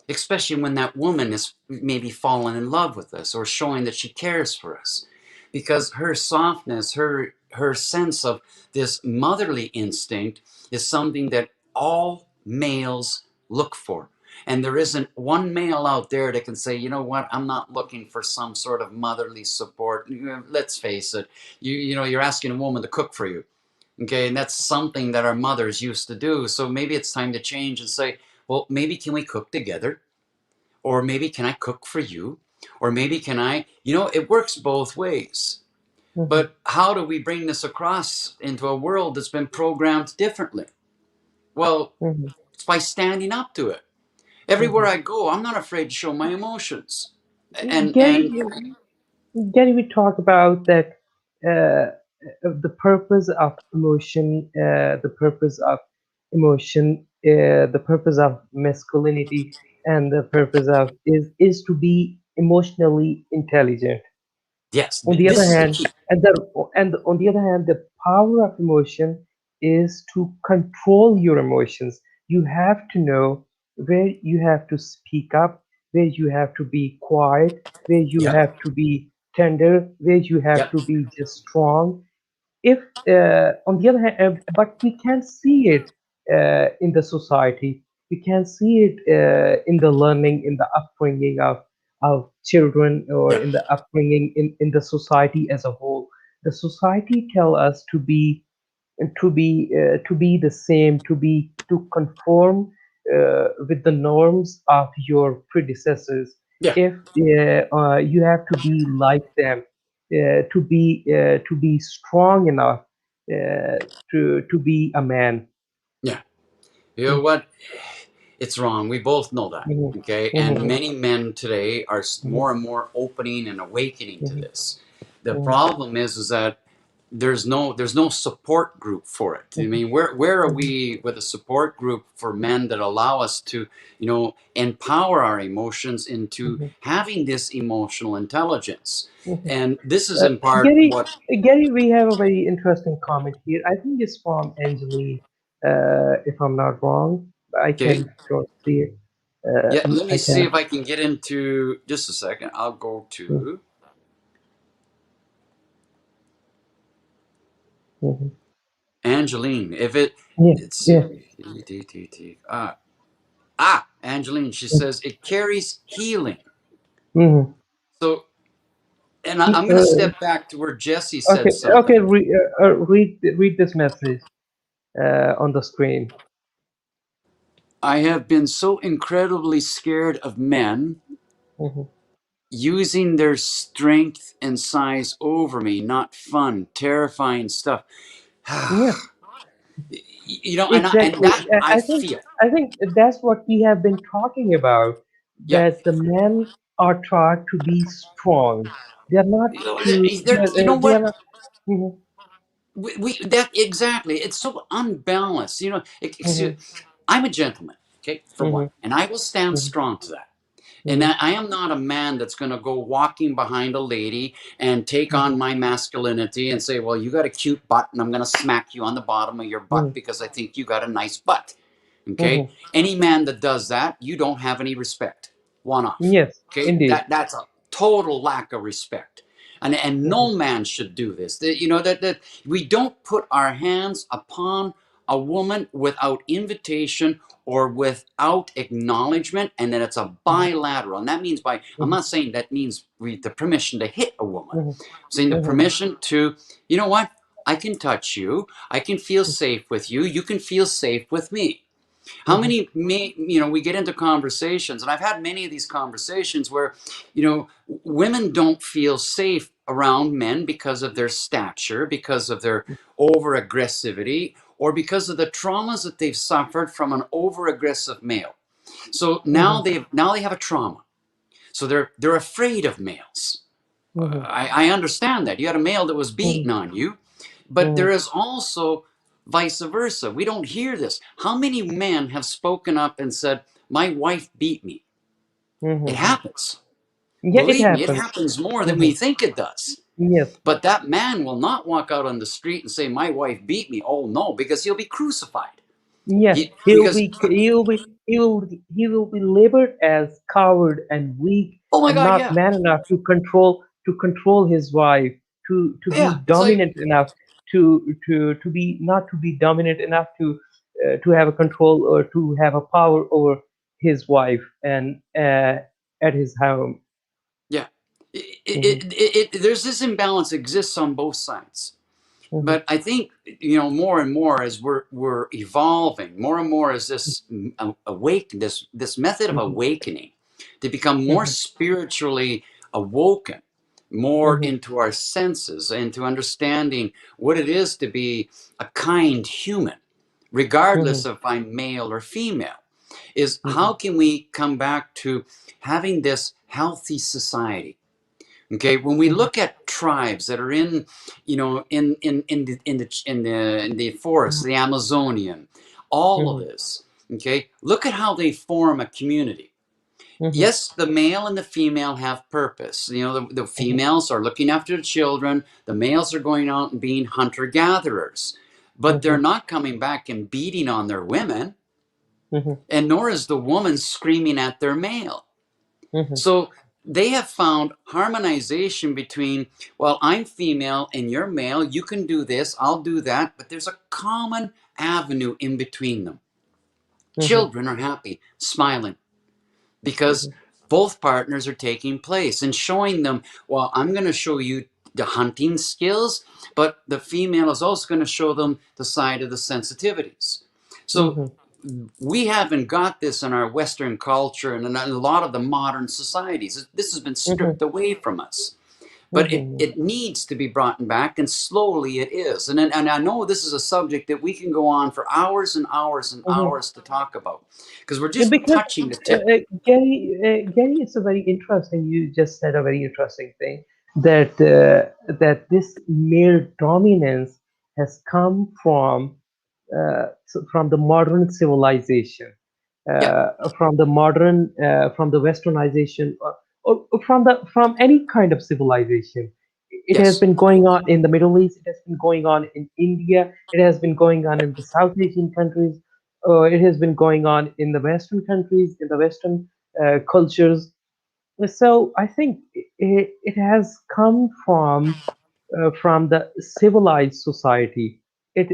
especially when that woman is maybe falling in love with us or showing that she cares for us, because her softness, her sense of this motherly instinct is something that all males look for. and there isn't one male out there that can say, you know what, I'm not looking for some sort of motherly support. Let's face it, you're asking a woman to cook for you. Okay, and that's something that our mothers used to do. So maybe it's time to change and say, well, maybe can we cook together? Or maybe can I cook for you? Or maybe can I, it works both ways. mhm, But how do we bring this across into a world that's been programmed differently? Well, mhm, it's by standing up to it. Everywhere mhm. I go, I'm not afraid to show my emotions. And Gary, Gary, we talk about that uh, the purpose of emotion, the purpose of masculinity, and the purpose of is to be emotionally intelligent. yes, On the other this is the hand, key. and on the other hand, the power of emotion is to control your emotions. You have to know where you have to speak up, where you have to be quiet, where you Yep, have to be tender, where you have yep, to be just strong. If on the other hand, but we can see it in the society, we can see it in the learning, in the upbringing of children, or yep, in the upbringing in the society as a whole. The society tell us to be the same, to conform with the norms of your predecessors. yeah, If you have to be like them, to be strong enough to be a man. yeah. You know Mhm, what? It's wrong. We both know that. mhm, Okay. And mhm, many men today are mhm, more and more opening and awakening to mhm, this. The mhm, problem is that there's no support group for it. I mhm, mean, where are mhm, we with a support group for men that allow us to, empower our emotions into mhm, having this emotional intelligence? mhm. And this is Uh, in part Gary, what. Gary, we have a very interesting comment here. I think it's from Angeline, if I'm not wrong. I Okay. don't see it. Yeah, let me I see can. if I can get into just a second. I'll go Mhm, to mhm. Angeline. If it, Yeah, let's yeah. see. Angeline, she Mhm, says it carries healing. mhm. So, and E- I'm going to step back to where Jesse okay, said something. okay. Read this message on the screen. I have been so incredibly scared of men Mhm. using their strength and size over me. Not fun, terrifying stuff. Yeah, And exactly. that I feel. I think that's what we have been talking about. Yeah. That the men are taught to be strong. They are not to. You know They are what? not. Mhm, We that exactly. It's so unbalanced. mhm, I'm a gentleman, okay, for one, mhm, and I will stand mhm, strong to that. And mhm, I am not a man that's going to go walking behind a lady and take mhm, on my masculinity and say, well, you got a cute butt and I'm going to smack you on the bottom of your butt mhm, because I think you got a nice butt. Okay. mhm. Any man that does that, you don't have any respect. One off. Yes, Okay. indeed. That's a total lack of respect. And Mhm, no man should do this. That we don't put our hands upon a woman without invitation or without acknowledgement, and that it's a mhm, bilateral. And that means I'm mhm, not saying that means the permission to hit a woman. mhm, I'm saying the mhm, permission to, you know what, I can touch you, I can feel safe with you, you can feel safe with me. How mhm, many, we get into conversations, and I've had many of these conversations where, women don't feel safe around men because of their stature, because of their over aggressivity, or because of the traumas that they've suffered from an over aggressive male. So mhm, now they have a trauma. So they're afraid of males. mhm, I understand that. You had a male that was beating mhm, on you, but there mhm, is also vice versa. We don't hear this. How many men have spoken up and said, my wife beat me? It mhm. happens. Yeah, it Believe me, it happens. happens more than we Mhm. think it does. Yes. But that man will not walk out on the street and say, my wife beat me. Oh no, because he'll be crucified. Yes, Because, he will be labeled as coward and weak oh my and God, not yeah. man enough to control his wife, to Yeah, be it's like, dominant enough to be not to be dominant enough to have a control or to have a power over his wife and at his home. Yeah. Mhm, There's this imbalance exists on both sides. mhm, But I think, more and more as we're evolving, more and more as this this method of mhm, awakening to become more mhm, spiritually awoken, more mhm, into our senses, into understanding what it is to be a kind human, regardless mhm, of if I'm male or female, is mhm, how can we come back to having this healthy society. Okay, when we mhm, look at tribes that are in, in the forest, the Amazonian, all of mhm, this. Okay, look at how they form a community. mhm, Yes, the male and the female have purpose. The mhm, females are looking after the children. The males are going out and being hunter gatherers, but they're mhm, not coming back and beating on their women, mhm, and nor is the woman screaming at their male. mhm, So they have found harmonization between, well, I'm female and you're male. You can do this, I'll do that. But there's a common avenue in between them. mhm, Children are happy, smiling, because mhm, both partners are taking place and showing them, well, I'm going to show you the hunting skills, but the female is also going to show them the side of the sensitivities. So mhm, we haven't got this in our Western culture and in a lot of the modern societies. This has been mhm, stripped away from us. But it, mhm, it needs to be brought back, and slowly it is. And I know this is a subject that we can go on for hours and hours and mhm. hours to talk about, because we're Yeah, just because touching the tip. Gary, it's a very interesting. You just said a very interesting thing that that this male dominance has come from the modern civilization, Yeah. from the westernization, or from any kind of civilization. It has Yes. been going on in the Middle East. It has been going on in India. It has been going on in the South Asian countries. It has been going on in the Western countries, in the Western cultures. So I think it has come from the civilized society. It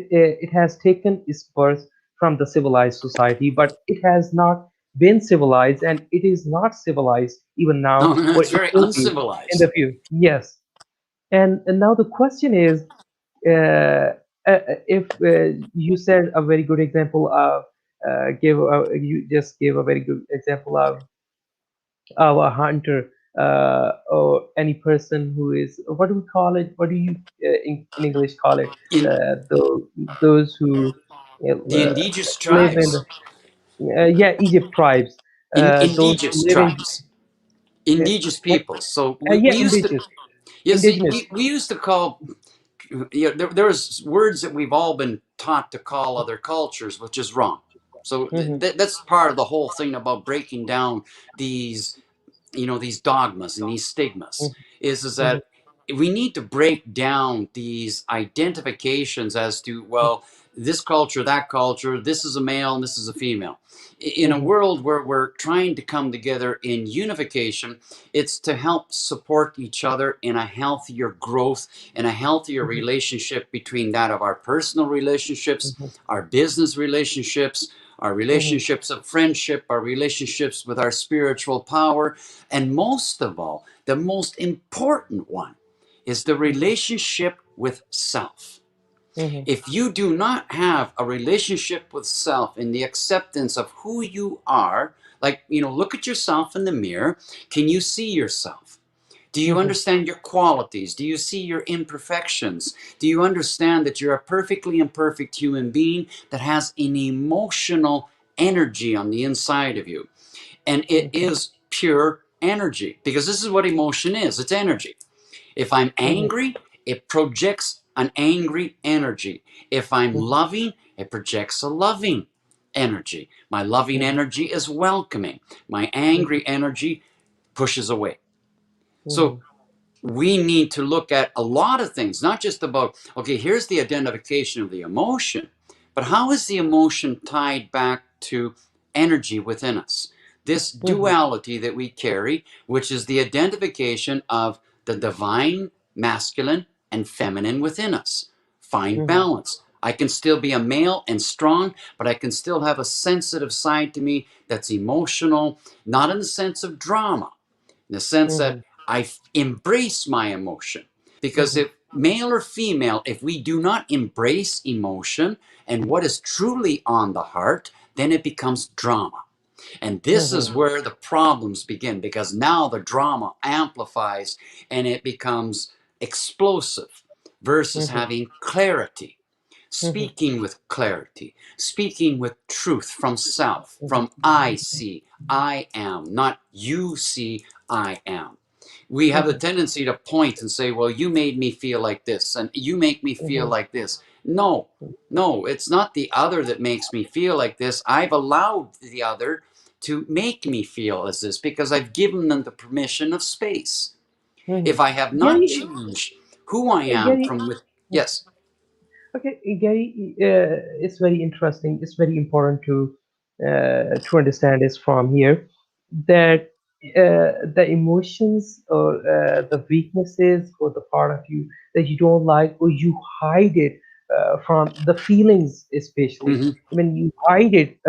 has taken its birth from the civilized society, but it has not been civilized, and it is not civilized even now, No, or it's it very will be in uncivilized. the future. Yes, and now the question is, if you said a very good example of you just gave a very good example of a hunter, or any person who is, what do we call it? What do you in English call it? In Those who the indigenous live in tribes, yeah, Egypt tribes, those who indigenous live in tribes, uh, indigenous what peoples. So we yeah, used to, yeah, see, indigenous. we used to call, there's words that we've all been taught to call other cultures, which is wrong. So Hmm. that's part of the whole thing about breaking down these, these dogmas and these stigmas, is Hmm. that we need to break down these identifications as to, well, this culture, that culture, this is a male and this is a female. In a Hmm. world where we're trying to come together in unification, it's to help support each other in a healthier growth and a healthier Hmm. relationship between that of our personal relationships, Hmm. our business relationships, our Hmm. relationships of friendship, our relationships with our spiritual power, and most of all, the most important one is the relationship with self. Hmm. If you do not have a relationship with self in the acceptance of who you are, like, look at yourself in the mirror. Can you see yourself? Do you Hmm. understand your qualities? Do you see your imperfections? Do you understand that you're a perfectly imperfect human being that has an emotional energy on the inside of you? And it Hmm. is pure energy, because this is what emotion is. It's energy. If I'm Hmm. angry, it projects an angry energy. If I'm Hmm. loving, it projects a loving energy. My loving Hmm. energy is welcoming. My Hmm. angry energy pushes away. So Hmm. we need to look at a lot of things, not just about, okay, here's the identification of the emotion, but how is the emotion tied back to energy within us? This Hmm. duality that we carry, which is the identification of the divine masculine and feminine within us. Find Hmm. balance. I can still be a male and strong, but I can still have a sensitive side to me that's emotional, not in the sense of drama, in the sense that Mhm. I embrace my emotion. Because Mhm. if male or female, if we do not embrace emotion and what is truly on the heart, then it becomes drama. And this is Mhm. where the problems begin, because now the drama amplifies and it becomes explosive versus Mhm. having clarity, Mhm. speaking with clarity, speaking with truth from self, Mhm. from I see, I am, not you see, I am. We have the Mhm. tendency to point and say, well, you made me feel like this and you make me feel Mhm. like this. No, no, it's not the other that makes me feel like this. I've allowed the other to make me feel as this because I've given them the permission of space. If Mhm. I have not Gary, changed who I am Gary, from with, yes. okay, Gary, it's very interesting. It's very important to understand this from here that the emotions or the weaknesses or the part of you that you don't like or you hide it from the feelings, especially Hmm. when you hide it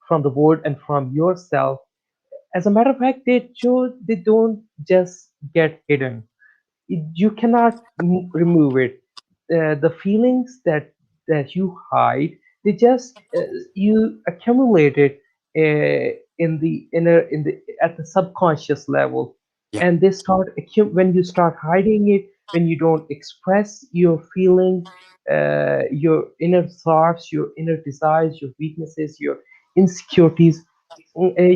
from the world and from yourself. As a matter of fact, they don't just get hidden. You cannot remove it. The feelings that you hide, they just you accumulate it in the inner in the at the subconscious level, Yeah. and they when you start hiding it, when you don't express your feelings, your inner thoughts, your inner desires, your weaknesses, your insecurities.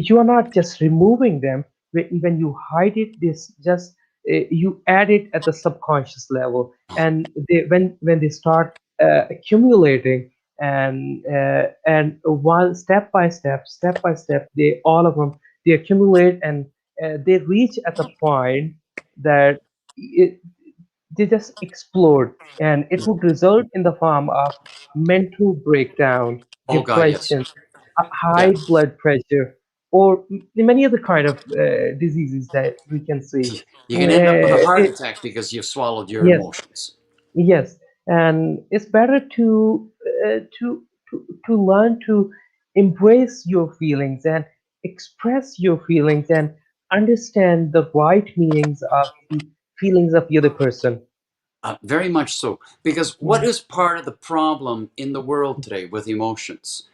You are not just removing them when you hide it. This just you add it at the subconscious level, and when they start accumulating and one step by step, they all of them they accumulate, and they reach at the point that it, they just explode, and it would result in the form of mental breakdown, Oh God, yes. depression, high Yeah. blood pressure, or many other kind of diseases that we can see. You can end up with a heart It, attack because you've swallowed your yes, emotions. yes, and it's better uh, to to learn to embrace your feelings and express your feelings and understand the right meanings of the feelings of the other person. Very much so. Because what Mhm. is part of the problem in the world today with emotions?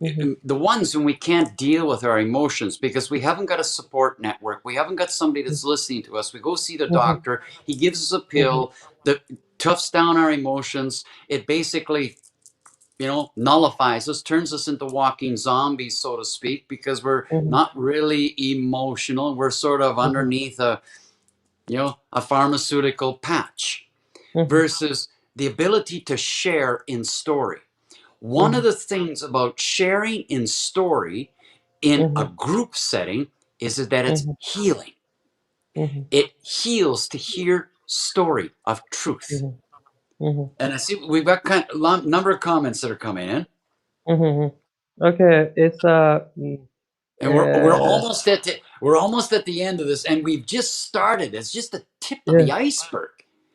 Mhm. The ones when we can't deal with our emotions because we haven't got a support network, we haven't got somebody that's listening to us. We go see the Mhm. doctor, he gives us a Mhm. pill that toughs down our emotions. It basically, nullifies us, turns us into walking zombies, so to speak, because we're Mhm. not really emotional. We're sort of Mhm. underneath a pharmaceutical patch Mhm. versus the ability to share in story. One of Mhm. the things about sharing in story in a Mhm. group setting is that it's Mhm. healing. Mhm. It heals to hear story of truth. Mhm. Mhm. And I see we've got kind of a number of comments that are coming in, Mhm. Okay, it's and we're uh almost at the end of this, and we've just started. It's just the tip of yeah, the iceberg.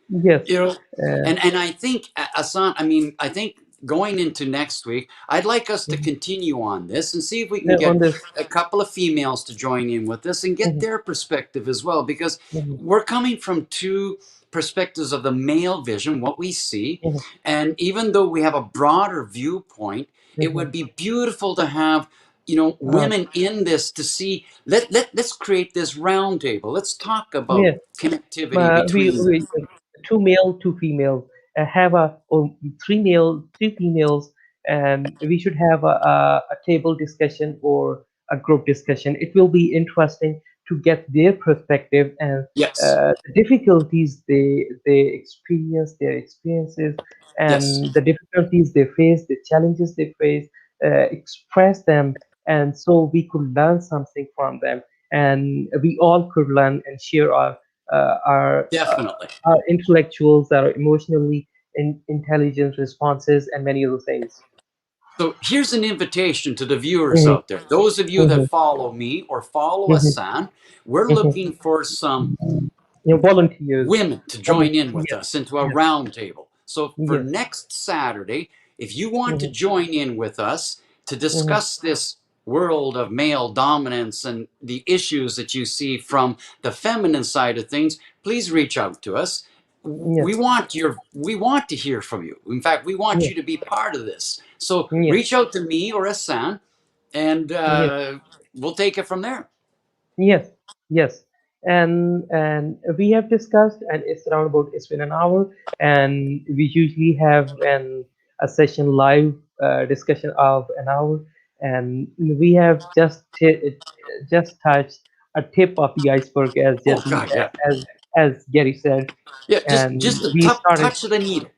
yes, you know uh, and I think, Asan, I think going into next week, I'd like us to mhm. continue on this and see if we can Yeah, on get this. a couple of females to join in with us and get Mhm. their perspective as well, because Mhm. we're coming from two perspectives of the male vision, what we see. Mhm. And even though we have a broader viewpoint, it would Mhm. be beautiful to have Uh, women in this to see. Let's create this roundtable. Let's talk about yeah, connectivity between. we two male, two females, have a or three male, three females, and we should have a table discussion or a group discussion. It will be interesting to get their perspective and Yes. the difficulties they experience, their experiences, Yes. and the difficulties they face, the challenges they face, express them, and so we could learn something from them, and we all could learn and share uh, our uh, Definitely. our intellectuals, our emotionally intelligent responses, and many other things. So here's an invitation to the viewers Mhm. out there. Those of you that Mhm. follow me or follow Mhm. Asan, we're Mhm. looking for some Volunteers. women to join in with Yes. us into a Yes. roundtable. So for Yes. next Saturday, if you want to mhm, join in with us to mhm. discuss this world of male dominance and the issues that you see from the feminine side of things, please reach out to us. Yes, We want to hear from you. In fact, we want yes, you to be part of this. So yes, reach out to me or Hassan, and yes. we'll take it from there. Yes, yes, and we have discussed, and it's been an hour, and we usually have a session live discussion of an hour, and we have just touched a tip of the iceberg, Oh God, yeah, as as Gary said, yeah. and Just a we started. touch of the needle.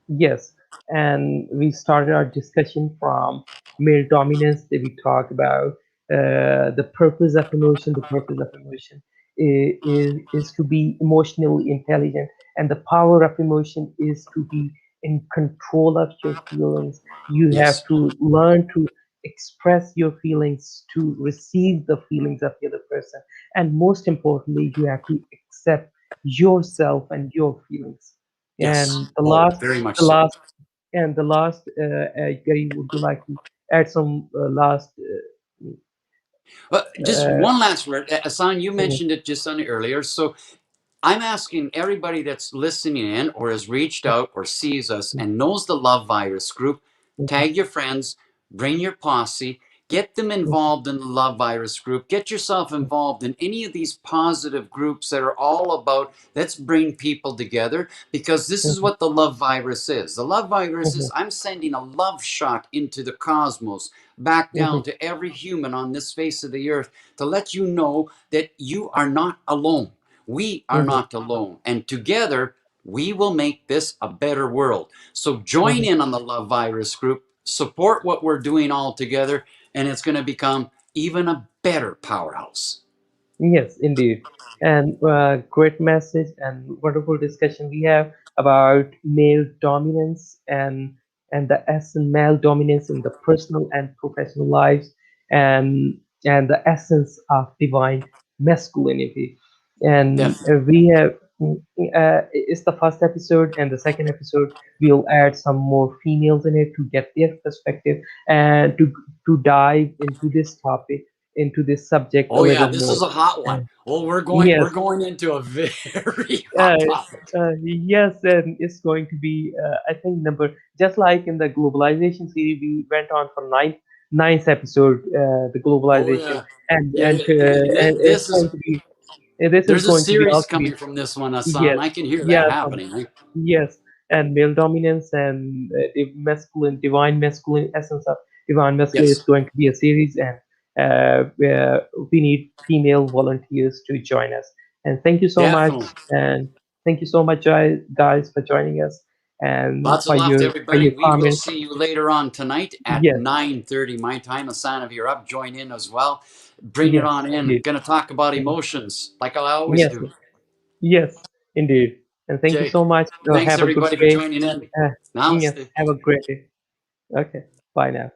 Yes, and we started our discussion from male dominance. That we talk about the purpose of emotion. The purpose of emotion is to be emotionally intelligent, and the power of emotion is to be in control of your feelings. You have Yes, to learn to express your feelings, to receive the feelings of the other person, and most importantly, you have to accept yourself and your feelings. yes. And the Oh, last very much the so. last and the last, Gary, would you like to add some last? Just Uh, one last word, Hassan. You mhm, mentioned it just on earlier. So I'm asking everybody that's listening in or has reached out or sees us and knows the Love Virus group, mhm, tag your friends, bring your posse, get them mhm, involved in the Love Virus group, get yourself involved in any of these positive groups that are all about let's bring people together, because this is mhm, what the Love Virus is. The Love Virus mhm, is I'm sending a love shot into the cosmos, back mhm, down to every human on this face of the earth, to let you know that you are not alone. We are mhm, not alone. And together, we will make this a better world. So join mhm. in on the Love Virus group, support what we're doing all together, and it's going to become even a better powerhouse. Yes, indeed. And great message and wonderful discussion we have about male dominance and the essence male dominance in the personal and professional lives and the essence of divine masculinity. And Definitely. we have it's the first episode, and the second episode we'll add some more females in it to get their perspective and to dive into this topic, into this subject a Oh yeah, little this more. is a hot Uh, one. Oh, we're yes, going into a very uh, hot topic. yes, and it's going to be, I think, number just like in the globalization series, we went on for ninth episode, the Oh globalization, yeah. Yeah, and it's this going is to be this is there's a going to be series also be coming from this one, Hassan. yes, I can hear that yes, happening. Right? yes, and male dominance and the masculine, divine masculine essence of divine masculine is Yes, going to be a series, and where we need female volunteers to join us. And thank you so much, definitely. and thank you so much, guys, for joining us and Lots of love to for everybody. your We will comments. see you later on tonight at Yes, 9:30 my time. Hassan, if you're up, join in as well. Bring it yes, on in. indeed. Going to talk about Mhm. emotions like I always Yes, do. yes, indeed. And thank you Okay. so much. Thanks Have a good everybody for day. joining in. Yes, Namaste. have a great day. Okay, bye now.